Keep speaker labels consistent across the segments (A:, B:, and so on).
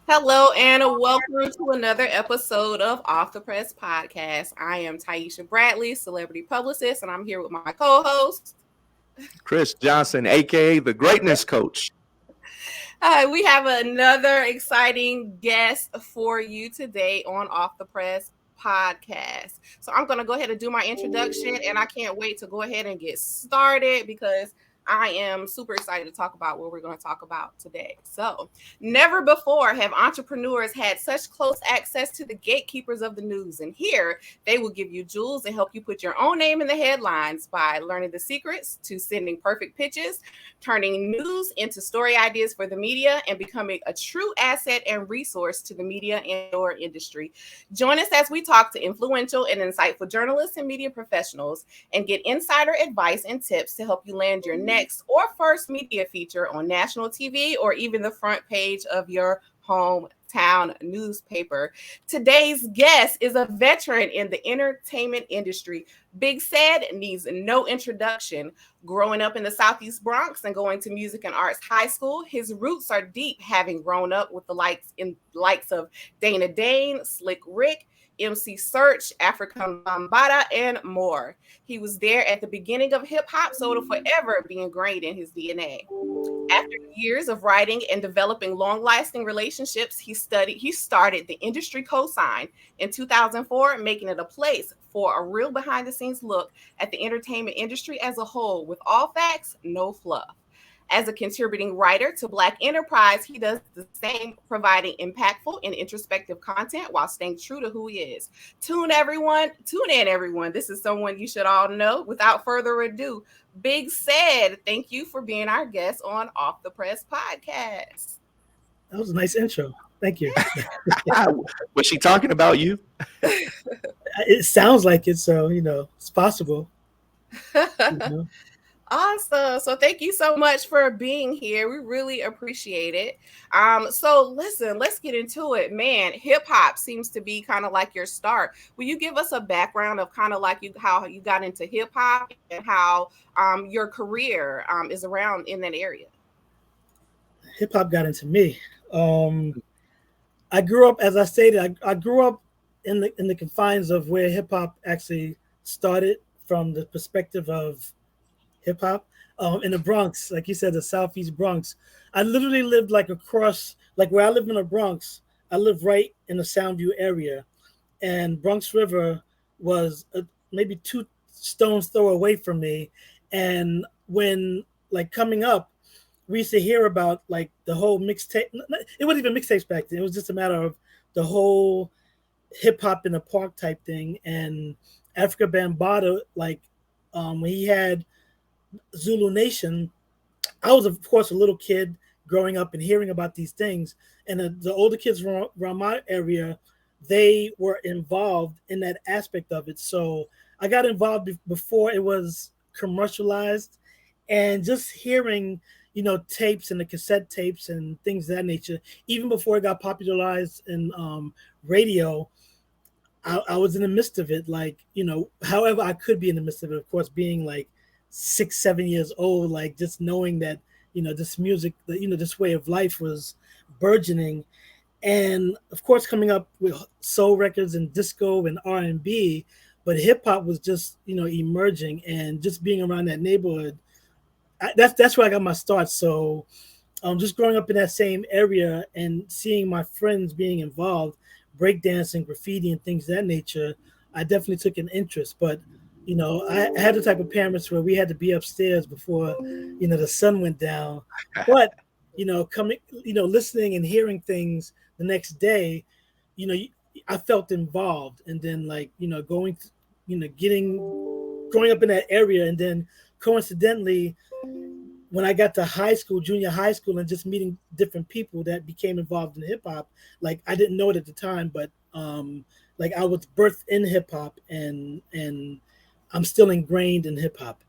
A: Hello and welcome to another episode of Off the Press Podcast. I am Taisha Bradley, celebrity publicist, and I'm here with my co-host.
B: Chris Johnson, aka the Greatness Coach.
A: We have another exciting guest for you today on Off the Press Podcast. So I'm going to go ahead and do my introduction, and I can't wait to go ahead and get started because I am super excited to talk about what we're going to talk about today. So, never before have entrepreneurs had such close access to the gatekeepers of the news. And here, they will give you jewels and help you put your own name in the headlines by learning the secrets to sending perfect pitches, turning news into story ideas for the media, and becoming a true asset and resource to the media and or industry. Join us as we talk to influential and insightful journalists and media professionals and get insider advice and tips to help you land your next or first media feature on national TV or even the front page of your hometown newspaper. Today's guest is a veteran in the entertainment industry. Big Said needs no introduction. Growing up in the Southeast Bronx and going to music and arts high school, his roots are deep, having grown up with the likes of Dana Dane, Slick Rick, MC Search, African Bambata, and more. He was there at the beginning of hip hop, so it'll forever be ingrained in his DNA. After years of writing and developing long-lasting relationships, he started the industry cosign in 2004, making it a place for a real behind-the-scenes look at the entertainment industry as a whole, with all facts, no fluff. As a contributing writer to Black Enterprise, he does the same, providing impactful and introspective content while staying true to who he is. Tune in, everyone. This is someone you should all know. Without further ado, Big Said, thank you for being our guest on Off the Press Podcast.
C: That was a nice intro. Thank you.
B: Was she talking about you?
C: It sounds like it, so it's possible. You know?
A: Awesome. So thank you so much for being here. We really appreciate it. So listen, let's get into it. Man, hip hop seems to be kind of like your start. Will you give us a background of kind of like how you got into hip hop and how your career is around in that area?
C: Hip hop got into me. I grew up, as I stated, I grew up in the confines of where hip hop actually started from the perspective of hip hop in the Bronx, like you said, the Southeast Bronx. I literally lived like across, like where I live in the Bronx. I live right in the Soundview area, and Bronx River was maybe two stones throw away from me. And when like coming up, we used to hear about like the whole mixtape. It wasn't even mixtapes back then. It was just a matter of the whole hip hop in the park type thing. And Africa Bambaataa, like when he had Zulu Nation, I was of course a little kid growing up and hearing about these things, and the older kids around my area, they were involved in that aspect of it. So I got involved before it was commercialized, and just hearing tapes and the cassette tapes and things of that nature, even before it got popularized in radio. I was in the midst of it, like however I could be in the midst of it, of course, being like 6, 7 years old, like just knowing that this music, this way of life was burgeoning. And of course coming up with soul records and disco and R&B, but hip hop was just emerging, and just being around that neighborhood, that's where I got my start. So just growing up in that same area and seeing my friends being involved, breakdancing, graffiti, and things of that nature, I definitely took an interest. But I had the type of parents where we had to be upstairs before the sun went down. But coming, listening and hearing things the next day, you know, I felt involved. And then like going, getting growing up in that area, and then coincidentally, when I got to high school, junior high school, and just meeting different people that became involved in hip hop, like I didn't know it at the time, but like I was birthed in hip hop, and I'm still ingrained in hip hop.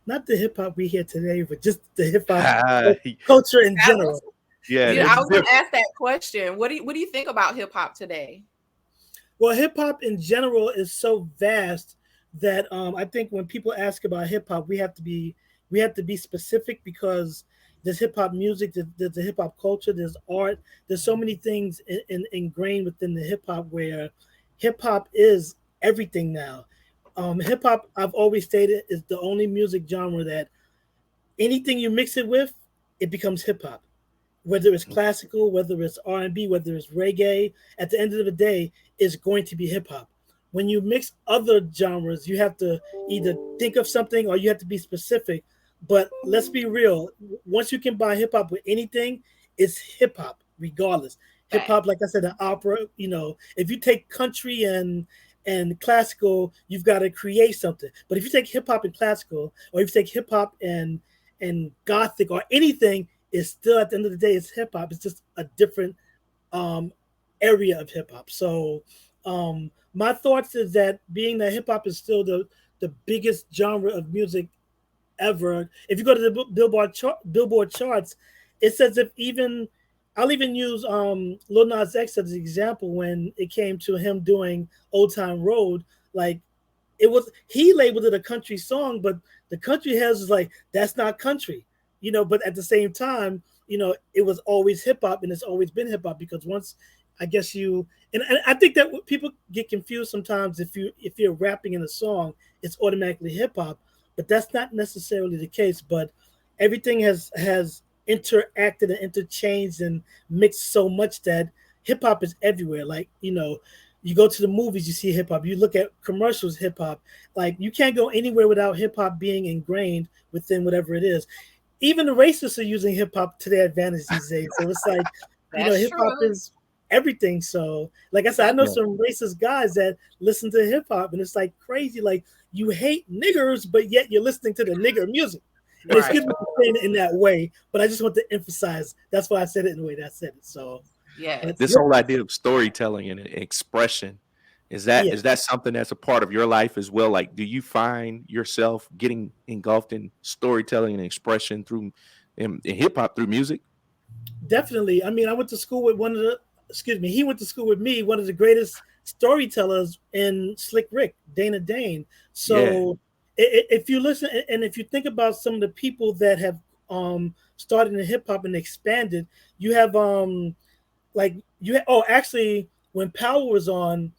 C: Not the hip hop we hear today, but just the hip hop culture in general.
B: Yeah,
A: I was going to ask that question. What do you think about hip hop today?
C: Well, hip hop in general is so vast that I think when people ask about hip hop, we have to be specific, because there's hip hop music, there's the hip hop culture, there's art, there's so many things ingrained within the hip hop where hip hop is everything now. Hip hop, I've always stated, is the only music genre that anything you mix it with, it becomes hip hop. Whether it's classical, whether it's R&B, whether it's reggae, at the end of the day, it's going to be hip hop. When you mix other genres, you have to either think of something or you have to be specific. But let's be real. Once you can buy hip hop with anything, it's hip hop, regardless. Hip hop, like I said, an opera. If you take country and classical, you've got to create something. But if you take hip hop and classical, or if you take hip hop and gothic or anything, it's still at the end of the day, it's hip hop. It's just a different um, area of hip hop. So my thoughts is that being that hip hop is still the biggest genre of music ever. If you go to the Billboard charts, it's as if I'll even use Lil Nas X as an example when it came to him doing Old Time Road. Like he labeled it a country song, but the country heads was like, that's not country, but at the same time, it was always hip hop and it's always been hip hop because once I guess and I think that people get confused sometimes if you're rapping in a song, it's automatically hip hop, but that's not necessarily the case. But everything has interacted and interchanged and mixed so much that hip hop is everywhere. Like, you go to the movies, you see hip hop. You look at commercials, hip hop. Like, you can't go anywhere without hip hop being ingrained within whatever it is. Even the racists are using hip hop to their advantage these days. So it's like, hip hop is everything. So, like I said, I know some racist guys that listen to hip hop, and it's like crazy. Like, you hate niggers, but yet you're listening to the nigger music. And excuse me for saying it in that way, but I just want to emphasize that's why I said it in the way that I said it. So,
B: this whole idea of storytelling and expression, is that something that's a part of your life as well? Like, do you find yourself getting engulfed in storytelling and expression through in hip hop through music?
C: Definitely. I mean, I went to school with he went to school with me, one of the greatest storytellers in Slick Rick, Dana Dane. So if you listen and if you think about some of the people that have started in hip hop and expanded, you have actually when Power was on,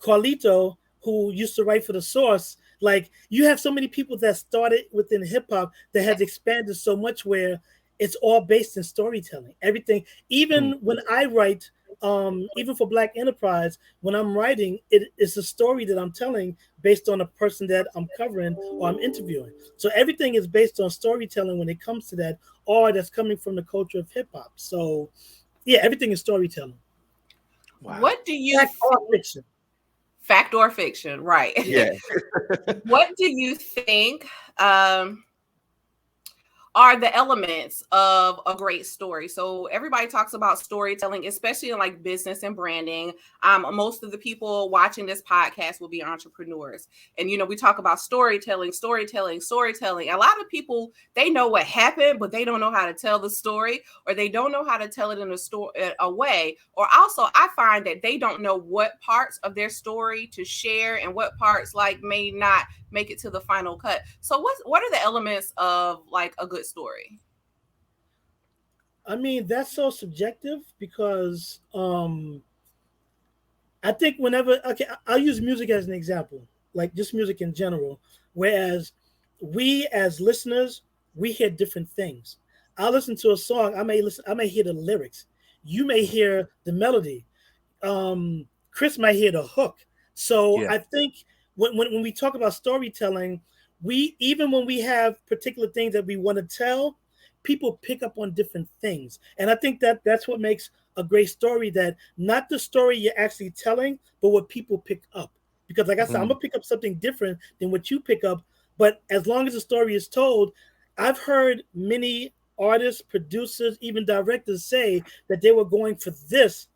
C: Carlito, who used to write for The Source, like you have so many people that started within hip hop that has expanded so much where it's all based in storytelling. Everything, even when I write, even for Black Enterprise, when I'm writing, it's a story that I'm telling based on a person that I'm covering or I'm interviewing. So everything is based on storytelling when it comes to that, or that's coming from the culture of hip hop. So yeah, everything is storytelling.
A: Wow. What do you
C: Fact or fiction?
A: Fact or fiction, right?
B: Yeah.
A: What do you think are the elements of a great story? So everybody talks about storytelling, especially in like business and branding. Most of the people watching this podcast will be entrepreneurs. And, we talk about storytelling. A lot of people, they know what happened, but they don't know how to tell the story, or they don't know how to tell it in a way. Or also I find that they don't know what parts of their story to share and what parts like may not make it to the final cut. So what are the elements of like a good story?
C: I mean, that's so subjective because I think I'll use music as an example, like just music in general. Whereas we as listeners, we hear different things. I'll listen to a song, I may hear the lyrics. You may hear the melody. Chris might hear the hook. So I think when we talk about storytelling, even when we have particular things that we want to tell, people pick up on different things. And I think that's what makes a great story, that not the story you're actually telling, but what people pick up. Because like I said, I'm going to pick up something different than what you pick up. But as long as the story is told, I've heard many artists, producers, even directors say that they were going for this,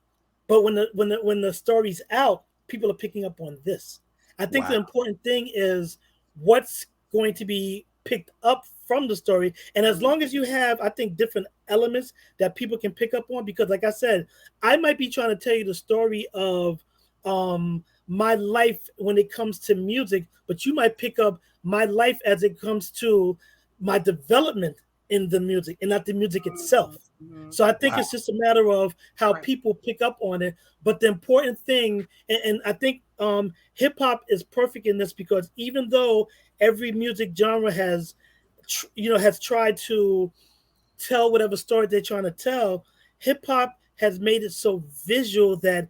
C: but when the story's out, people are picking up on this. I think the important thing is what's going to be picked up from the story. And as long as you have, I think, different elements that people can pick up on, because like I said, I might be trying to tell you the story of my life when it comes to music, but you might pick up my life as it comes to my development in the music and not the music itself.
A: Mm-hmm.
C: So I think
B: Wow.
C: it's just a matter of how
A: Right.
C: people pick up on it. But the important thing, and I think hip hop is perfect in this, because even though every music genre has, has tried to tell whatever story they're trying to tell, hip hop has made it so visual that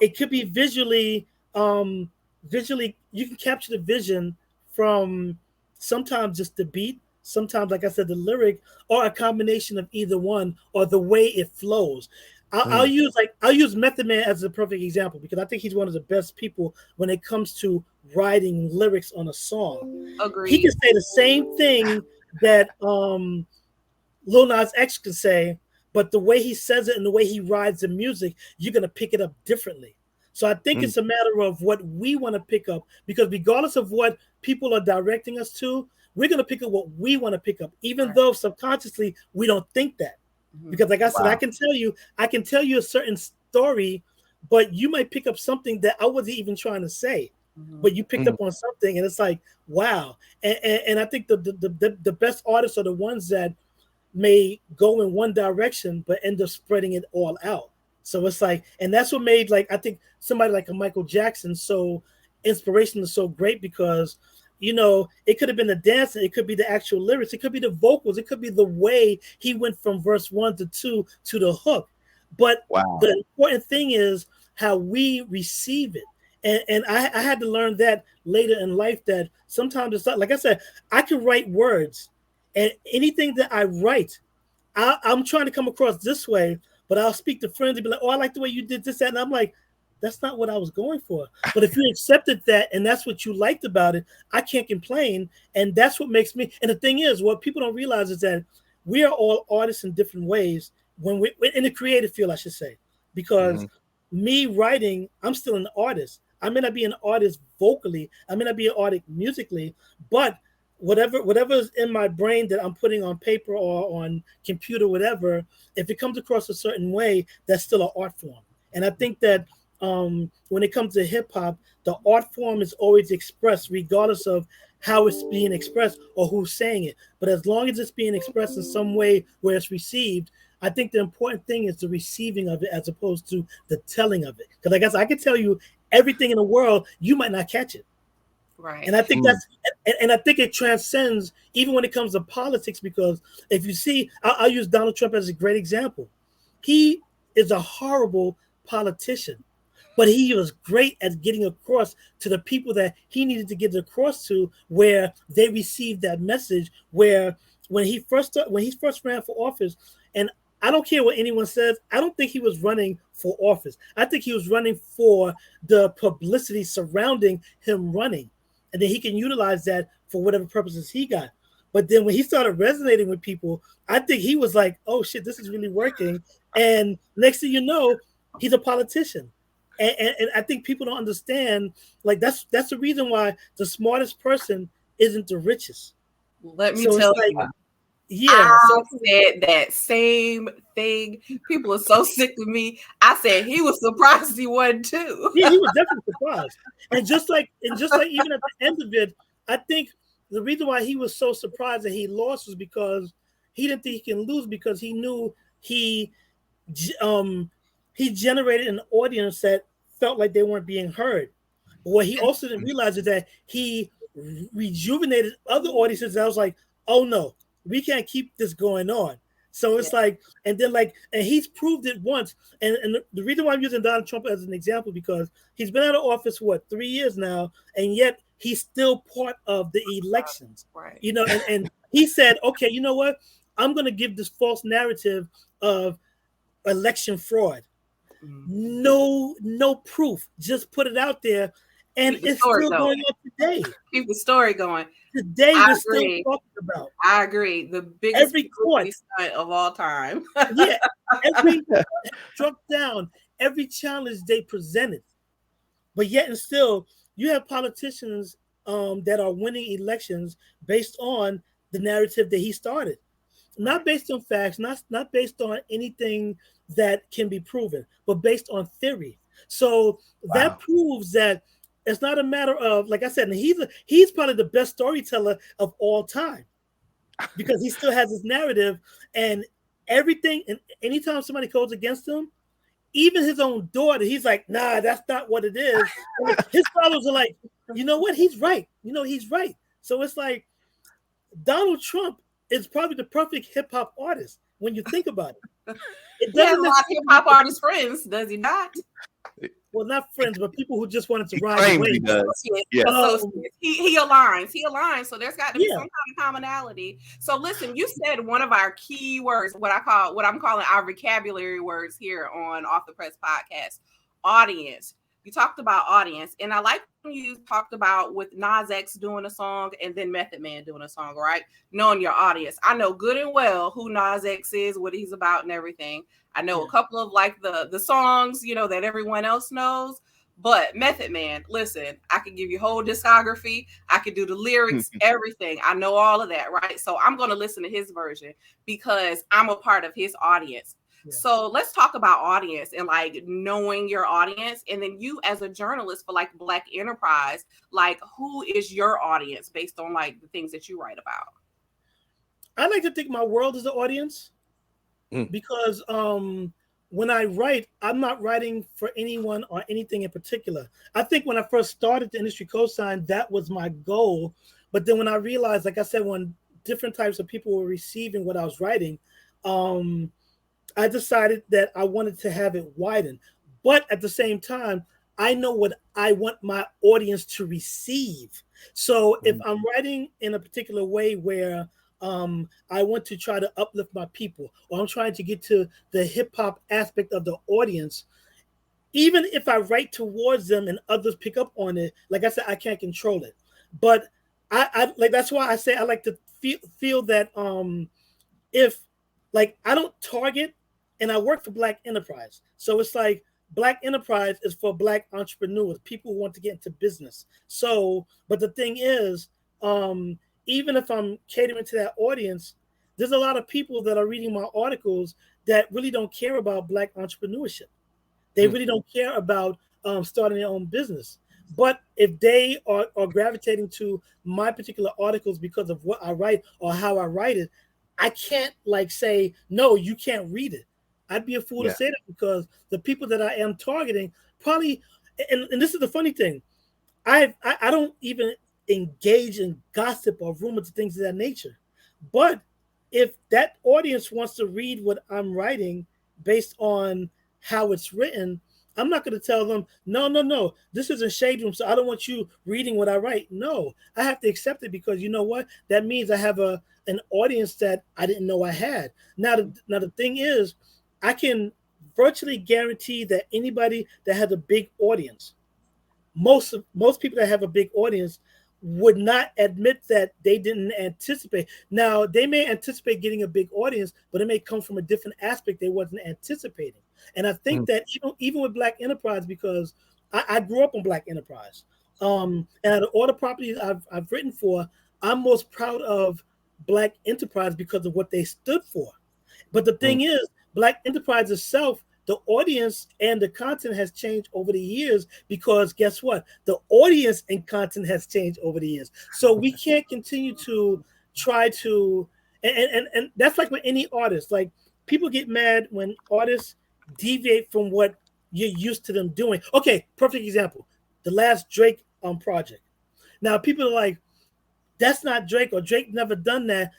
C: it could be visually you can capture the vision from sometimes just the beat, sometimes, like I said, the lyric, or a combination of either one, or the way it flows. I'll
B: Mm.
C: use Method Man as a perfect example, because I think he's one of the best people when it comes to writing lyrics on a song. He
A: Agreed.
C: can say the same thing that Lil Nas X could say, but the way he says it and the way he rides the music, you're gonna pick it up differently. So I think
B: Mm.
C: it's a matter of what we want to pick up, because regardless of what people are directing us to, we're gonna pick up what we want to pick up, even
A: Right.
C: though subconsciously we don't think that.
A: Mm-hmm.
C: Because like I said,
B: Wow.
C: I can tell you a certain story, but you might pick up something that I wasn't even trying to say.
A: Mm-hmm.
C: But you picked
B: Mm.
C: up on something, and it's like, wow. And I think the best artists are the ones that may go in one direction but end up spreading it all out. So it's like, and that's what made, like, I think somebody like a Michael Jackson so inspirational, so great, because it could have been the dance, it could be the actual lyrics, it could be the vocals, it could be the way he went from verse 1 to 2 to the hook. But
B: Wow.
C: the important thing is how we receive it. And I had to learn that later in life, that sometimes it's not, like I said, I can write words, and anything that I write, I'm trying to come across this way, but I'll speak to friends and be like, "Oh, I like the way you did this, that," and I'm like, "That's not what I was going for." But if you accepted that and that's what you liked about it, I can't complain, and that's what makes me. And the thing is, what people don't realize is that we are all artists in different ways when we in the creative field, I should say, because
B: Mhm.
C: me writing, I'm still an artist. I may not be an artist vocally, I may not be an artist musically, but whatever is in my brain that I'm putting on paper or on computer, whatever, if it comes across a certain way, that's still an art form. And I think that when it comes to hip hop, the art form is always expressed regardless of how it's being expressed or who's saying it. But as long as it's being expressed in some way where it's received, I think the important thing is the receiving of it as opposed to the telling of it. Because I guess I can tell you everything in the world, you might not catch it.
A: Right.
C: And I think
B: Mm.
C: and I think it transcends even when it comes to politics, because if you see, I'll use Donald Trump as a great example. He is a horrible politician, but he was great at getting across to the people that he needed to get across to, where they received that message. Where when he first ran for office, and I don't care what anyone says, I don't think he was running for office. I think he was running for the publicity surrounding him running, and then he can utilize that for whatever purposes he got. But then when he started resonating with people, I think he was like, "Oh shit, this is really working." And next thing you know, he's a politician. And I think people don't understand, like, that's the reason why the smartest person isn't the richest.
A: Let me
C: So it's
A: tell
C: like,
A: you,
C: yeah,
A: I
C: so
A: said that same thing. People are so sick of me. I said he was surprised he wasn't too.
C: yeah, he was definitely surprised. And just like even at the end of it, I think the reason why he was so surprised that he lost was because he didn't think he can lose, because he knew he um he generated an audience that felt like they weren't being heard. But what he also didn't realize is that he rejuvenated other audiences that was like, "Oh no, we can't keep this going on." So
A: Yeah.
C: it's like, and then like, and he's proved it once. And the reason why I'm using Donald Trump as an example, because he's been out of office for what, 3 years now, and yet he's still part of the elections.
A: Right.
C: And he said, "Okay, you know what? I'm gonna give this false narrative of election fraud.
A: Mm.
C: No proof. Just put it out there, and
A: Keep the
C: it's
A: story
C: still
A: going.
C: going on today.
A: Keep the story going.
C: Today
A: I
C: we're still
A: agree.
C: talking about
A: I agree. The biggest
C: every
A: publicity
C: court.
A: stunt of all time.
C: Yeah, every court has struck down every challenge they presented. But yet and still, you have politicians that are winning elections based on the narrative that he started, not based on facts, not based on anything that can be proven, but based on theory. So that
B: Wow.
C: proves that it's not a matter of, like I said, and he's probably the best storyteller of all time. because he still has his narrative and everything. And anytime somebody goes against him, even his own daughter, he's like, nah, that's not what it is. And his followers are like, you know what? He's right. He's right. So it's like Donald Trump is probably the perfect hip hop artist when you think about it.
A: He has a lot of hip hop artist friends, does he not?
C: Well, not friends, but people who just wanted to ride the wave.
B: He does.
A: Yeah. He aligns. So there's got to be some kind of commonality. So listen, you said one of our key words, what I'm calling our vocabulary words here on Off the Press podcast, audience. You talked about audience, and I like when you talked about with Nas X doing a song and then Method Man doing a song, right? Knowing your audience. I know good and well who Nas X is, what he's about, and everything. I know a couple of like the songs, that everyone else knows. But Method Man, listen, I can give you whole discography. I can do the lyrics, everything. I know all of that, right? So I'm going to listen to his version because I'm a part of his audience. Yeah. So let's talk about audience and like knowing your audience. And then you as a journalist for like Black Enterprise, like who is your audience based on like the things that you write about?
C: I like to think my world is the audience because when I write, I'm not writing for anyone or anything in particular. I think when I first started the industry cosign, that was my goal. But then when I realized, like I said, when different types of people were receiving what I was writing, I decided that I wanted to have it widen. But at the same time, I know what I want my audience to receive. So if I'm writing in a particular way where I want to try to uplift my people, or I'm trying to get to the hip hop aspect of the audience, even if I write towards them and others pick up on it, like I said, I can't control it. But I like, that's why I say I like to feel that if like I don't target, and I work for Black Enterprise. So it's like Black Enterprise is for Black entrepreneurs, people who want to get into business. So, but the thing is, even if I'm catering to that audience, there's a lot of people that are reading my articles that really don't care about Black entrepreneurship. They really don't care about starting their own business. But if they are gravitating to my particular articles because of what I write or how I write it, I can't like say, no, you can't read it. I'd be a fool to say that because the people that I am targeting probably, and this is the funny thing, I don't even engage in gossip or rumors and things of that nature. But if that audience wants to read what I'm writing based on how it's written, I'm not going to tell them, no, this isn't Shade Room, so I don't want you reading what I write. No, I have to accept it because you know what? That means I have an audience that I didn't know I had. Now the thing is, I can virtually guarantee that anybody that has a big audience, most people that have a big audience would not admit that they didn't anticipate. Now, they may anticipate getting a big audience, but it may come from a different aspect they wasn't anticipating. And I think that even with Black Enterprise, because I grew up on Black Enterprise, and out of all the properties I've written for, I'm most proud of Black Enterprise because of what they stood for. But the thing is, Black Enterprise itself, the audience and the content has changed over the years because guess what? The audience and content has changed over the years. So we can't continue to try to, and that's like with any artist. Like people get mad when artists deviate from what you're used to them doing. Okay, perfect example. The last Drake project. Now people are like, that's not Drake, or Drake never done that.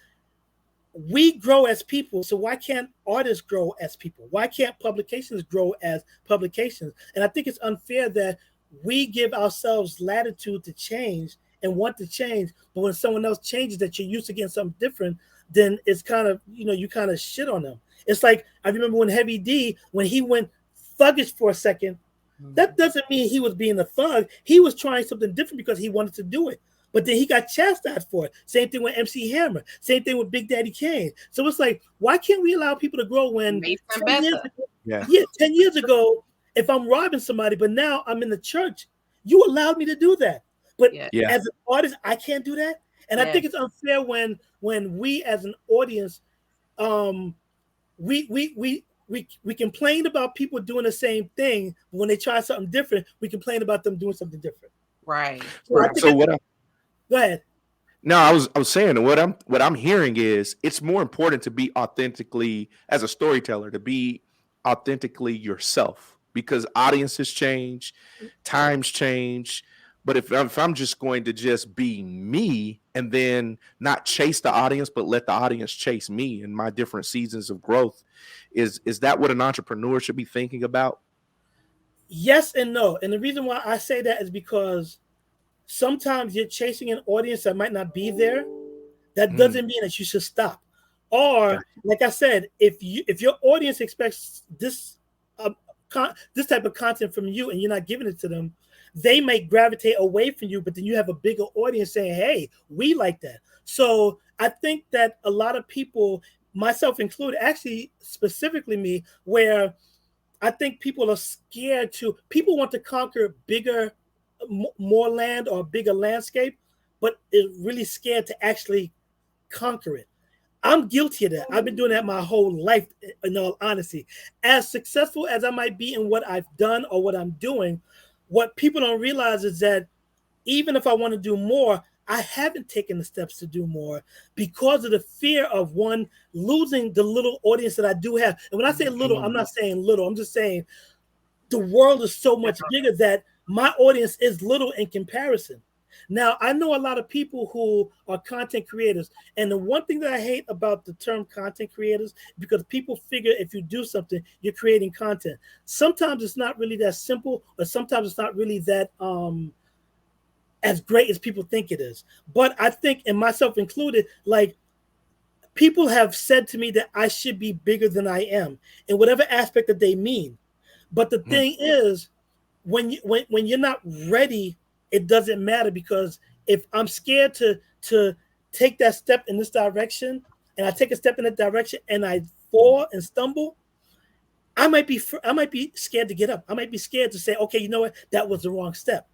C: We grow as people, so why can't artists grow as people? Why can't publications grow as publications? And I think it's unfair that we give ourselves latitude to change and want to change, but when someone else changes that you're used to getting something different, then it's kind of, you kind of shit on them. It's like, I remember when Heavy D, when he went thuggish for a second, that doesn't mean he was being a thug. He was trying something different because he wanted to do it. But then he got chastised for it. Same thing with MC Hammer. Same thing with Big Daddy Kane. So it's like, why can't we allow people to grow when 10 years ago, if I'm robbing somebody, but now I'm in the church, you allowed me to do that. But as an artist, I can't do that. And I think it's unfair when we as an audience, we complain about people doing the same thing, but when they try something different, we complain about them doing something different.
A: Right.
C: So go ahead.
B: No, I was saying what I'm hearing is it's more important to be authentically as a storyteller, to be authentically yourself, because audiences change, times change. But if I'm just going to just be me and then not chase the audience, but let the audience chase me in my different seasons of growth, is that what an entrepreneur should be thinking about?
C: Yes and no. And the reason why I say that is because sometimes you're chasing an audience that might not be there. That
B: Mm,
C: doesn't mean that you should stop. Or,
B: gotcha.
C: like I said, if your audience expects this type of content from you and you're not giving it to them, they may gravitate away from you. But then you have a bigger audience saying, "Hey, we like that." So I think that a lot of people, myself included, actually specifically me, where I think people are scared to. People want to conquer bigger, more land or bigger landscape, but is really scared to actually conquer it. I'm guilty of that. I've been doing that my whole life, in all honesty. As successful as I might be in what I've done or what I'm doing, what people don't realize is that even if I want to do more, I haven't taken the steps to do more because of the fear of one, losing the little audience that I do have. And when I say little, I'm not saying little. I'm just saying the world is so much bigger that my audience is little in comparison. Now, I know a lot of people who are content creators, and the one thing that I hate about the term content creators, because people figure if you do something, you're creating content. Sometimes it's not really that simple, or sometimes it's not really that as great as people think it is. But I think, and myself included, like, people have said to me that I should be bigger than I am in whatever aspect that they mean. But the
B: Mm,
C: thing is, when you're not ready, it doesn't matter, because if I'm scared to take that step in this direction, and I take a step in that direction and I fall and stumble, I might be scared to get up. I might be scared to say, okay, you know what, that was the wrong step.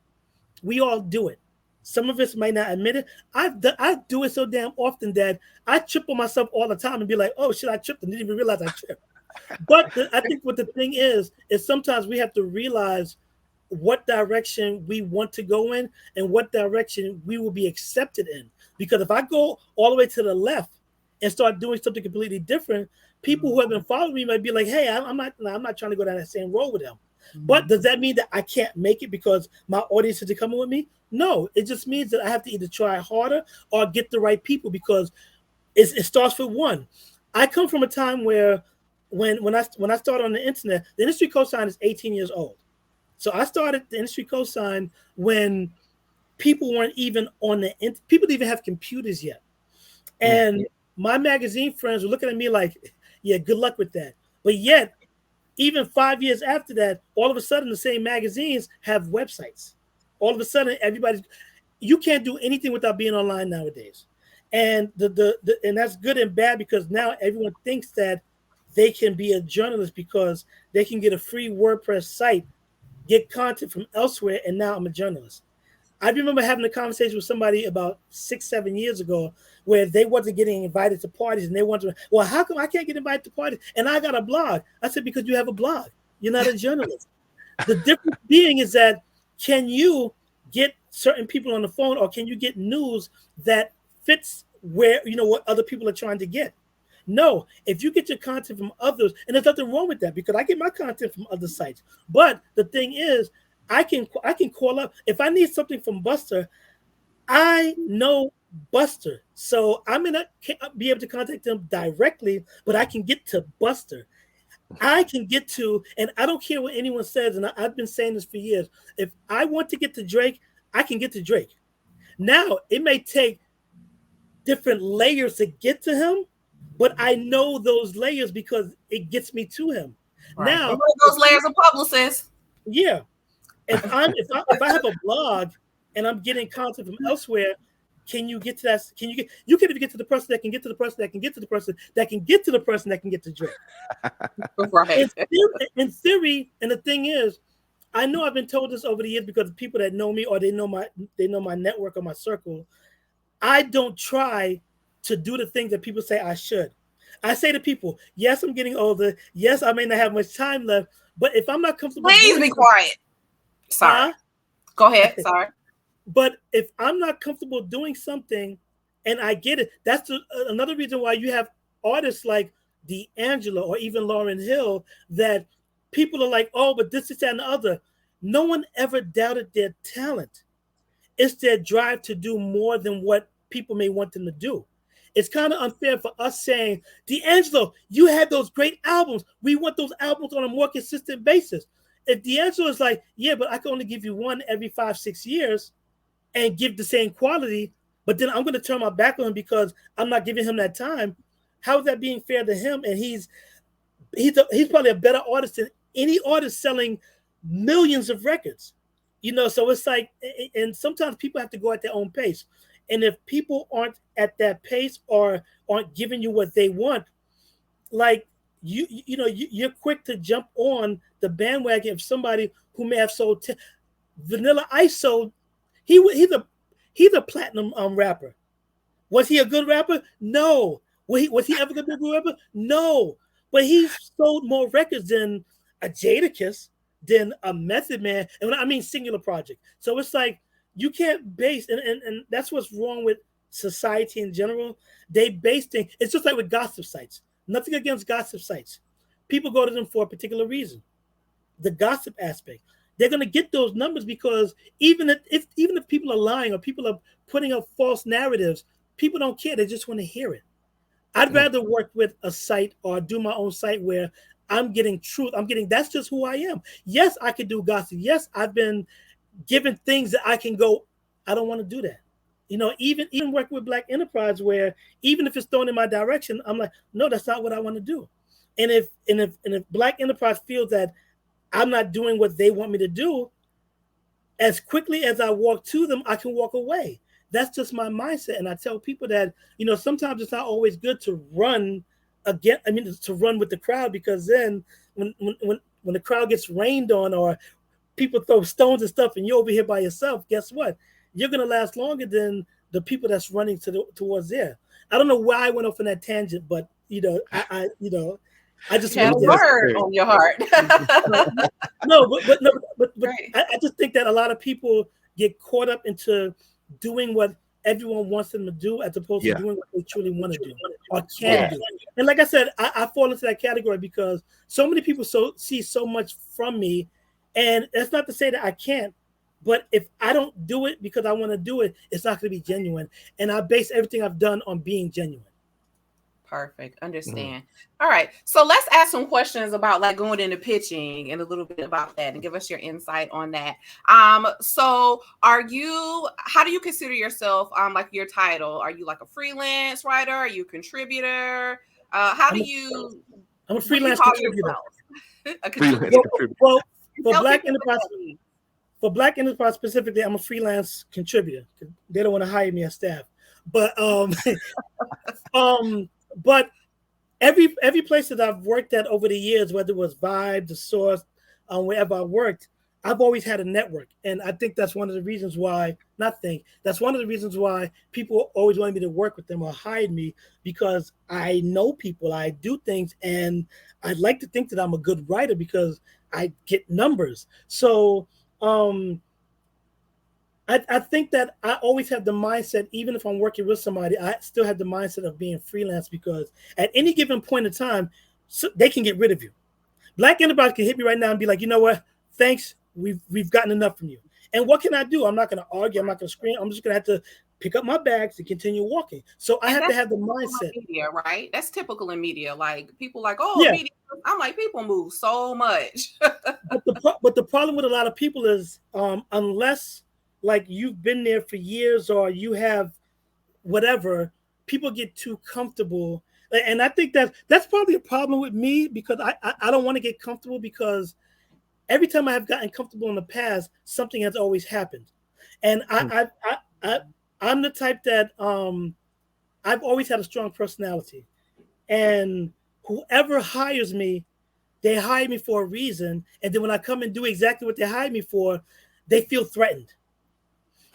C: We all do it. Some of us might not admit it. I do it so damn often that I trip on myself all the time and be like, oh shit, I tripped and didn't even realize I tripped. But I think what the thing is sometimes we have to realize what direction we want to go in and what direction we will be accepted in. Because if I go all the way to the left and start doing something completely different, people who have been following me might be like, "Hey, I'm not trying to go down that same road with them." But does that mean that I can't make it because my audience is coming with me? No, it just means that I have to either try harder or get the right people, because it starts with one. I come from a time where when I started on the internet, the industry cosign is 18 years old. So I started the industry cosign when people weren't even on people didn't even have computers yet.
B: mm,
C: And my magazine friends were looking at me like, yeah, good luck with that. But yet, even 5 years after that, all of a sudden the same magazines have websites. All of a sudden, you can't do anything without being online nowadays. And and that's good and bad, because now everyone thinks that they can be a journalist because they can get a free WordPress site, get content from elsewhere, and now I'm a journalist. I remember having a conversation with somebody about 6-7 years ago where they wasn't getting invited to parties, and they wanted to, well, how come I can't get invited to parties? And I got a blog. I said, because you have a blog. You're not a journalist. The difference being is that, can you get certain people on the phone, or can you get news that fits where, what other people are trying to get? No, if you get your content from others, and there's nothing wrong with that, because I get my content from other sites. But the thing is, I can call up if I need something from Buster. I know Buster, so I'm gonna be able to contact them directly. But I can get to Buster. I can get to, and I don't care what anyone says, and I've been saying this for years. If I want to get to Drake, I can get to Drake. Now it may take different layers to get to him, but I know those layers because it gets me to him.
A: Right.
C: Now,
A: Those layers of publicists.
C: yeah, if I have a blog and I'm getting content from elsewhere, can you get to that? You can even get to the person that can get to the person that can get to the person that can get to the person that can get to Drake.
A: Right.
C: In theory, and the thing is, I know I've been told this over the years because of people that know me, or they know my network or my circle. I don't try to do the things that people say I should. I say to people, yes, I'm getting older. Yes, I may not have much time left, but if I'm not comfortable,
A: Please be quiet. Sorry. Go ahead. Sorry.
C: But if I'm not comfortable doing something, And I get it. That's another reason why you have artists like D'Angelo or even Lauryn Hill that people are like, oh, but this, that, and the other. No one ever doubted their talent. It's their drive to do more than what people may want them to do. It's kind of unfair for us saying, D'Angelo, you had those great albums. We want those albums on a more consistent basis. If D'Angelo is like, yeah, but I can only give you one every 5-6 years and give the same quality, but then I'm going to turn my back on him because I'm not giving him that time. How is that being fair to him? And he's probably a better artist than any artist selling millions of records. So it's like, and sometimes people have to go at their own pace. And if people aren't at that pace or aren't giving you what they want, like you're quick to jump on the bandwagon of somebody who may have sold Vanilla Ice sold. He's a platinum rapper. Was he a good rapper? No. Was he ever going to be a good rapper? No. But he sold more records than a Jadakiss, than a Method Man, and when I mean singular project. So it's like you can't base, and that's what's wrong with society in general. They base things. It's just like with gossip sites. Nothing against gossip sites. People go to them for a particular reason. The gossip aspect. They're going to get those numbers because even if people are lying or people are putting up false narratives, people don't care. They just want to hear it. I'd rather work with a site or do my own site where I'm getting truth. That's just who I am. Yes, I could do gossip. Yes, I've been given things that I can go, I don't want to do that. Even working with Black Enterprise, where even if it's thrown in my direction, I'm like, no, that's not what I want to do. And if Black Enterprise feels that I'm not doing what they want me to do, as quickly as I walk to them, I can walk away. That's just my mindset. And I tell people that, sometimes it's not always good to run to run with the crowd, because then when the crowd gets rained on or people throw stones and stuff and you're over here by yourself, guess what? You're going to last longer than the people that's running towards there. I don't know why I went off on that tangent, but I just
A: had a word on your heart.
C: but right. I just think that a lot of people get caught up into doing what everyone wants them to do as opposed to doing what they truly want to do or can do. And like I said, I fall into that category because so many people see so much from me, and that's not to say that I can't, but if I don't do it because I want to do it, it's not going to be genuine. And I base everything I've done on being genuine.
A: Perfect. Understand. All right. So let's ask some questions about like going into pitching and a little bit about that and give us your insight on that. So how do you consider yourself, like your title? Are you like a freelance writer? Are you a contributor? I'm
C: a freelance contributor. Well, for Black Enterprise specifically, I'm a freelance contributor. They don't want to hire me as staff, but but every place that I've worked at over the years, whether it was Vibe, The Source, wherever I worked, I've always had a network. And I think that's one of the reasons why, that's one of the reasons why people always wanted me to work with them or hired me, because I know people, I do things, and I'd like to think that I'm a good writer because I get numbers. So I think that I always have the mindset, even if I'm working with somebody, I still have the mindset of being freelance, because at any given point in time, they can get rid of you. Black Enterprise can hit me right now and be like, you know what? Thanks. We've gotten enough from you. And what can I do? I'm not going to argue. I'm not going to scream. I'm just going to have to pick up my bags and continue walking. So I have to have the mindset.
A: Media, right? That's typical in media. Like people like, media. I'm like, people move so much.
C: but the problem with a lot of people is unless like you've been there for years or you have whatever, people get too comfortable. And I think that's probably a problem with me, because I don't want to get comfortable, because every time I have gotten comfortable in the past, something has always happened. And I'm the type that I've always had a strong personality. And whoever hires me, they hire me for a reason. And then when I come and do exactly what they hired me for, they feel threatened.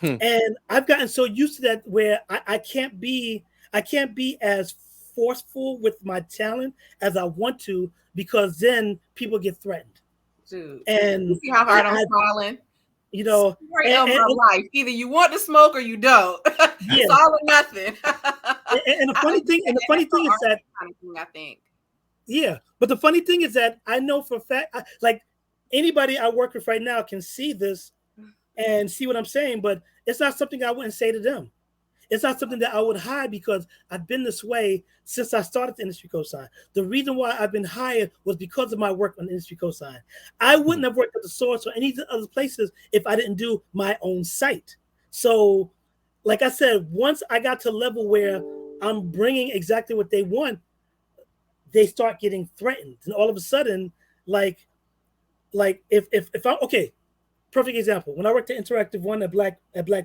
C: And I've gotten so used to that where I can't be as forceful with my talent as I want to, because then people get threatened.
A: Dude,
C: and
A: you see how hard I'm smiling?
C: You know,
A: Story of my life. Either you want to smoke or you don't.
C: Yeah.
A: It's all or nothing.
C: And the funny thing is that
A: kind of thing, I think.
C: Yeah, but the funny thing is that I know for a fact, like anybody I work with right now can see this and see what I'm saying, but it's not something I wouldn't say to them. It's not something that I would hide because I've been this way since I started the industry cosign. The reason why I've been hired was because of my work on the industry cosign. I wouldn't have worked at the source or any other places if I didn't do my own site. So, like I said, once I got to a level where I'm bringing exactly what they want, they start getting threatened, and all of a sudden, like if I'm okay, perfect example. When I worked at Interactive One at Black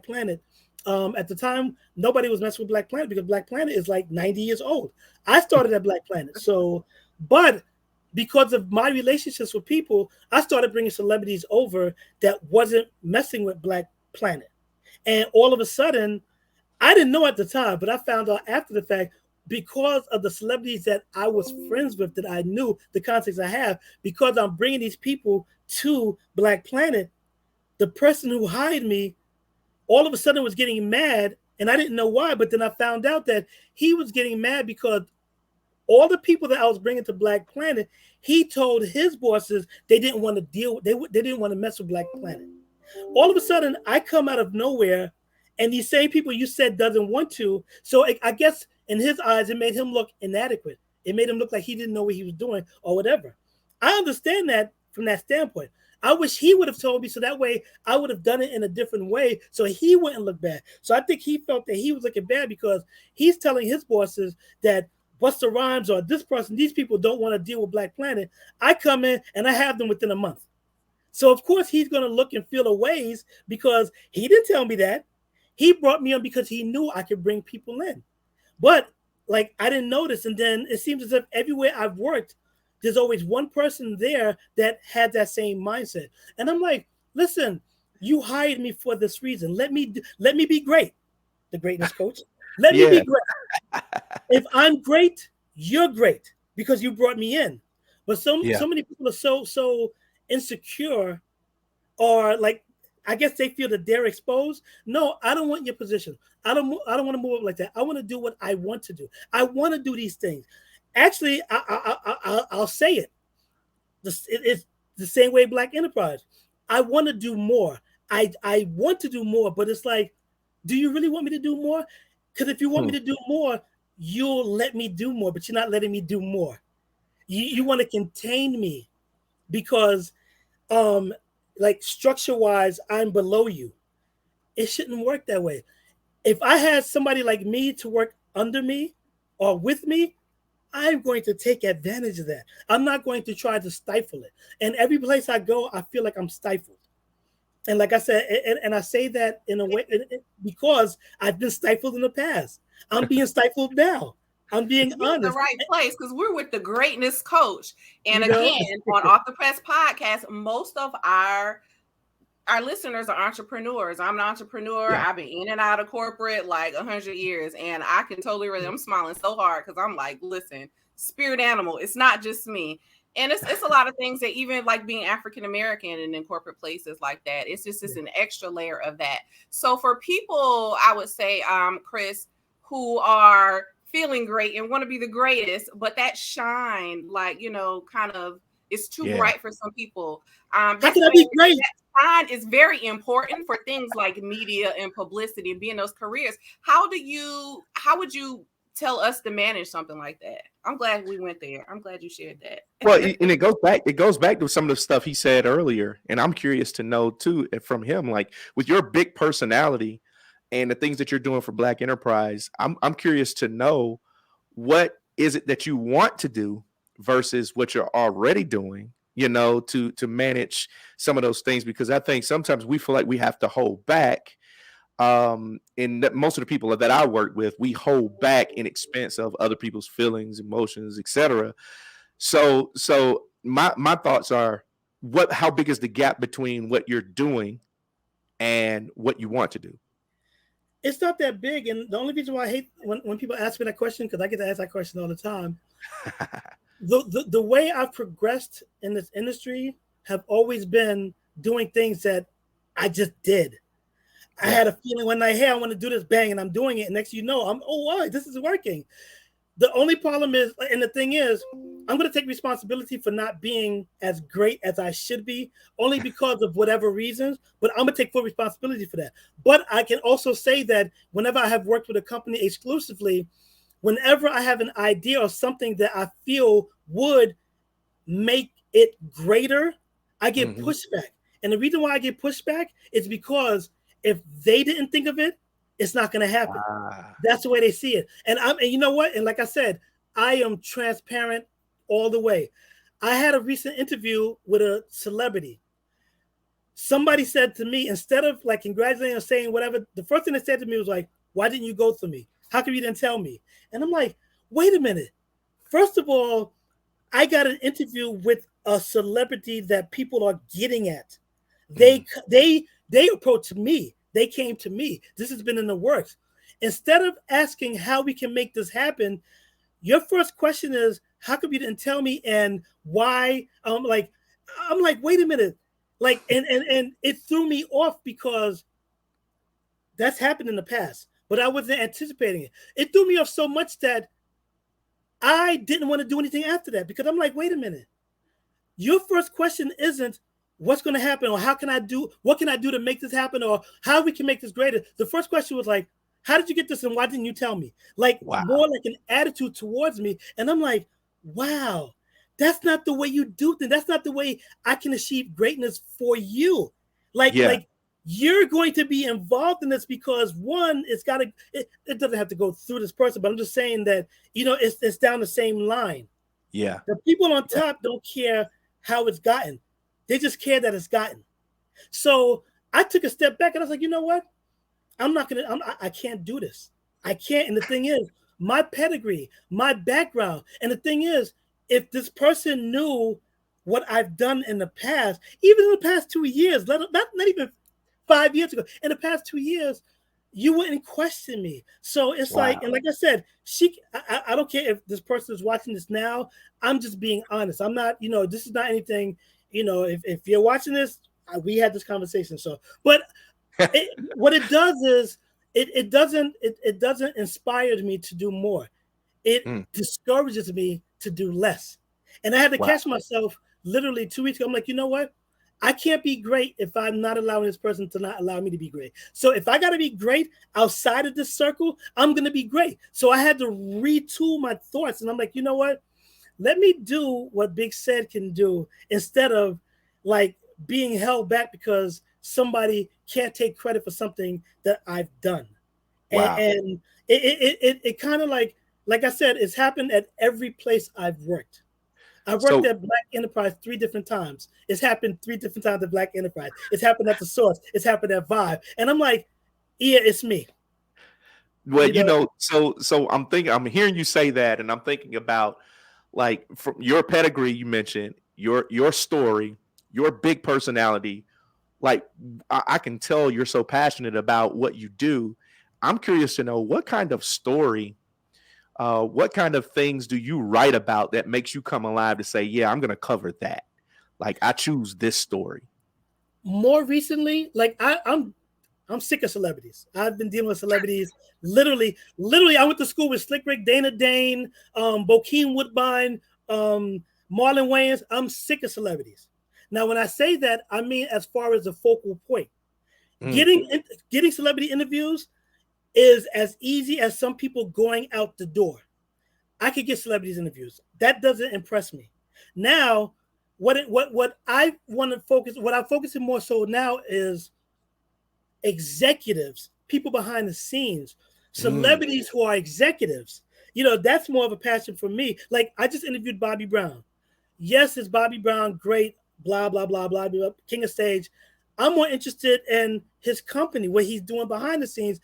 C: Planet, at the time nobody was messing with Black Planet because Black Planet is like 90 years old. I started at Black Planet, so but because of my relationships with people, I started bringing celebrities over that wasn't messing with Black Planet, and all of a sudden, I didn't know at the time, but I found out after the fact because of the celebrities that I was friends with, that I knew the context I have, because I'm bringing these people to Black Planet, the person who hired me all of a sudden was getting mad, and I didn't know why, but then I found out that he was getting mad because all the people that I was bringing to Black Planet, he told his bosses they didn't want to deal with, they didn't want to mess with Black Planet. All of a sudden, I come out of nowhere, and these same people you said doesn't want to. So I guess in his eyes, it made him look inadequate. It made him look like he didn't know what he was doing or whatever. I understand that from that standpoint. I wish he would have told me so that way I would have done it in a different way so he wouldn't look bad. So I think he felt that he was looking bad because he's telling his bosses that Busta Rhymes or this person, these people don't want to deal with Black Planet. I come in and I have them within a month. So of course he's going to look and feel a ways because he didn't tell me that. He brought me on because he knew I could bring people in. But like I didn't notice, and then it seems as if everywhere I've worked, there's always one person there that had that same mindset. And I'm like, listen, you hired me for this reason. Let me be great. The greatness coach. Let me be great. If I'm great, you're great because you brought me in. But so many people are so insecure, or like I guess they feel that they're exposed. No, I don't want your position. I don't want to move up like that. I want to do what I want to do. I want to do these things. Actually, I'll say it. It's the same way Black Enterprise. I want to do more. I want to do more, but it's like, do you really want me to do more? Because if you want me to do more, you'll let me do more, but you're not letting me do more. You want to contain me because like structure-wise, I'm below you. It shouldn't work that way. If I had somebody like me to work under me or with me, I'm going to take advantage of that. I'm not going to try to stifle it. And every place I go, I feel like I'm stifled. And like I said, and I say that in a way because I've been stifled in the past. I'm being stifled now. I'm being honest.
A: In the right place because we're with the greatness coach. And again, on Off the Press podcast, most of our listeners are entrepreneurs. I'm an entrepreneur. I've been in and out of corporate like 100 years, and I can totally relate. I'm smiling so hard because I'm like, listen, spirit animal. It's not just me. And it's a lot of things that even like being African American and in corporate places like that, it's just an extra layer of that. So for people, I would say, Chris, who are feeling great and want to be the greatest, but that shine, like, kind of is too bright for some people.
C: How can I be great?
A: That shine is very important for things like media and publicity and being those careers. How would you tell us to manage something like that? I'm glad we went there. I'm glad you shared that.
B: Well, and it goes back to some of the stuff he said earlier, and I'm curious to know too from him, like with your big personality and the things that you're doing for Black Enterprise. I'm curious to know what is it that you want to do versus what you're already doing, to manage some of those things, because I think sometimes we feel like we have to hold back. And most of the people that I work with, we hold back in expense of other people's feelings, emotions, etc. So my thoughts are, how big is the gap between what you're doing and what you want to do?
C: It's not that big, and the only reason why I hate when people ask me that question, because I get to ask that question all the time. The way I've progressed in this industry have always been doing things that I just did. I had a feeling one night, hey, I want to do this, bang, and I'm doing it. And next you know, wow, this is working. The only problem is, and the thing is, I'm going to take responsibility for not being as great as I should be, only because of whatever reasons, but I'm going to take full responsibility for that. But I can also say that whenever I have worked with a company exclusively, whenever I have an idea or something that I feel would make it greater, I get pushback. And the reason why I get pushback is because if they didn't think of it, it's not going to happen. That's the way they see it. And you know what? And like I said, I am transparent all the way. I had a recent interview with a celebrity. Somebody said to me, instead of like congratulating or saying whatever, the first thing they said to me was like, why didn't you go through me? How come you didn't tell me? And I'm like, wait a minute. First of all, I got an interview with a celebrity that people are getting at. They approached me. They came to me. This has been in the works. Instead of asking how we can make this happen, your first question is, how come you didn't tell me and why? I'm like, wait a minute. Like, and it threw me off because that's happened in the past, but I wasn't anticipating it. It threw me off so much that I didn't want to do anything after that because I'm like, wait a minute. Your first question isn't what's going to happen or what can I do to make this happen or how we can make this greater. The first question was like, how did you get this and why didn't you tell me? Like more like an attitude towards me. And I'm like, wow, that's not the way you do things. That's not the way I can achieve greatness for you. Like you're going to be involved in this because one, it doesn't have to go through this person, but I'm just saying that, it's down the same line.
B: Yeah.
C: The people on top don't care how it's gotten. They just care that it's gotten. So I took a step back and I was like, you know what? I can't do this. I can't. And the thing is, my pedigree, my background, and the thing is, if this person knew what I've done in the past, even in the past 2 years, not even 5 years ago, in the past 2 years, you wouldn't question me. So it's like, and like I said, I don't care if this person is watching this now. I'm just being honest. I'm not, this is not anything, if you're watching this, we had this conversation. So, but what it does is it doesn't inspire me to do more. It discourages me to do less. And I had to catch myself literally 2 weeks ago. I'm like, you know what? I can't be great if I'm not allowing this person to not allow me to be great. So if I got to be great outside of this circle, I'm going to be great. So I had to retool my thoughts. And I'm like, you know what? Let me do what Big Ced can do instead of like being held back because somebody can't take credit for something that I've done. And it kind of like I said, it's happened at every place I've worked. I worked at Black Enterprise 3 different times. It's happened 3 different times at Black Enterprise. It's happened at The Source. It's happened at Vibe. And I'm like, yeah, it's me.
B: Well, so I'm hearing you say that, and I'm thinking about like from your pedigree, you mentioned your story, your big personality. Like I can tell you're so passionate about what you do. I'm curious to know what kind of story, what kind of things do you write about that makes you come alive to say, yeah, I'm going to cover that. Like I choose this story.
C: More recently, like I'm sick of celebrities. I've been dealing with celebrities. Literally, I went to school with Slick Rick, Dana Dane, Bokeem Woodbine, Marlon Wayans. I'm sick of celebrities. Now, when I say that, I mean as far as a focal point. Getting celebrity interviews is as easy as some people going out the door. I could get celebrities interviews. That doesn't impress me. Now, what I want to focus, what I'm focusing more so now is executives, people behind the scenes, celebrities who are executives. That's more of a passion for me. Like I just interviewed Bobby Brown. Yes, it's Bobby Brown, great, blah, blah, blah, blah, blah, king of stage. I'm more interested in his company, what he's doing behind the scenes,